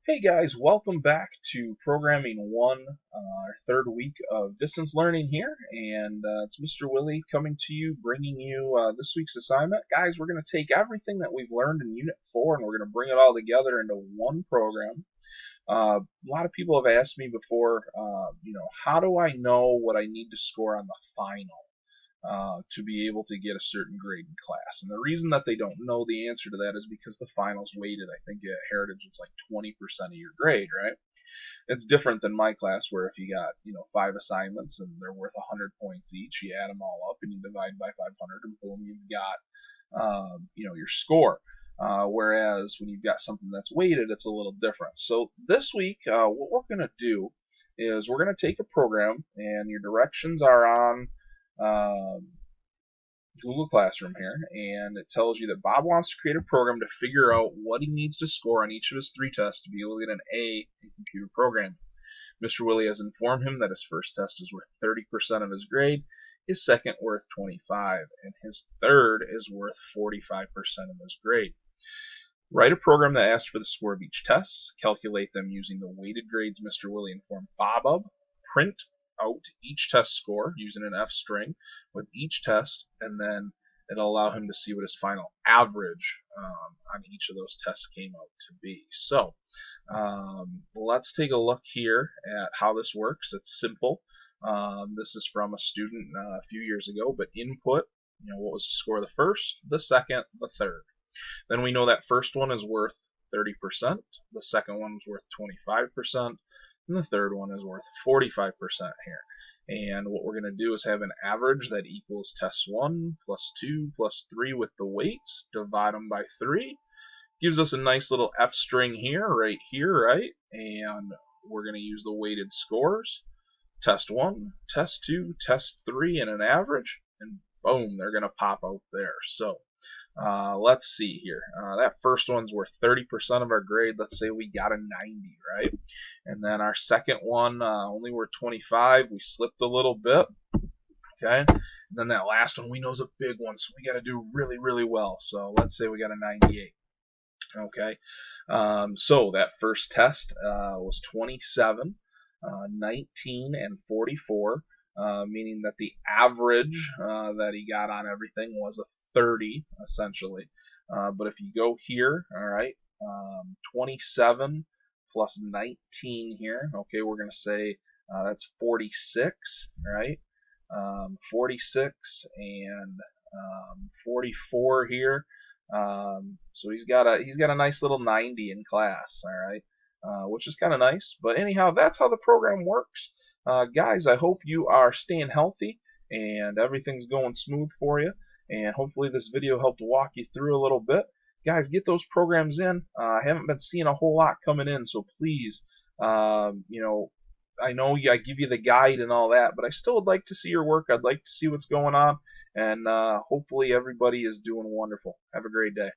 Hey guys, welcome back to Programming 1, our third week of distance learning here, and it's Mr. Willie coming to you, bringing you this week's assignment. Guys, we're going to take everything that we've learned in Unit 4 and we're going to bring it all together into one program. A lot of people have asked me before, how do I know what I need to score on the final? To be able to get a certain grade in class. And the reason that they don't know the answer to that is because the finals weighted. I think at Heritage it's like 20% of your grade, right? It's different than my class where if you got, 5 assignments and they're worth 100 points each, you add them all up and you divide by 500 and boom, you've got, your score. Whereas when you've got something that's weighted, it's a little different. So this week, what we're going to do is we're going to take a program and your directions are on um, Google Classroom here, and it tells you that Bob wants to create a program to figure out what he needs to score on each of his 3 tests to be able to get an A in computer programming. Mr. Willie has informed him that his first test is worth 30% of his grade, his second worth 25, and his third is worth 45% of his grade. Write a program that asks for the score of each test, calculate them using the weighted grades Mr. Willie informed Bob of, print out each test score using an F string with each test, and then it'll allow him to see what his final average on each of those tests came out to be. So let's take a look here at how this works. It's simple. This is from a student a few years ago, but input, what was the score of the first, the second, the third. Then we know that first one is worth 30%, the second one is worth 25%, and the third one is worth 45% here. And what we're going to do is have an average that equals test 1 plus 2 plus 3 with the weights, divide them by 3. Gives us a nice little F string here, right? And we're going to use the weighted scores. Test 1, test 2, test 3, and an average. And boom, they're going to pop out there. So let's see here. That first one's worth 30% of our grade. Let's say we got a 90, right? And then our second one only worth 25. We slipped a little bit, okay? And then that last one we know is a big one, so we got to do really, really well. So let's say we got a 98, okay? So that first test was 27, 19, and 44. Meaning that the average that he got on everything was a 30 essentially. But if you go here, all right, 27 plus 19 here, okay, we're going to say that's 46, right? 46 and 44 here. So he's got a nice little 90 in class, all right, which is kind of nice. But anyhow, that's how the program works. Guys, I hope you are staying healthy and everything's going smooth for you. And hopefully this video helped walk you through a little bit. Guys, get those programs in. I haven't been seeing a whole lot coming in, so please, I know I give you the guide and all that, but I still would like to see your work. I'd like to see what's going on, and hopefully everybody is doing wonderful. Have a great day.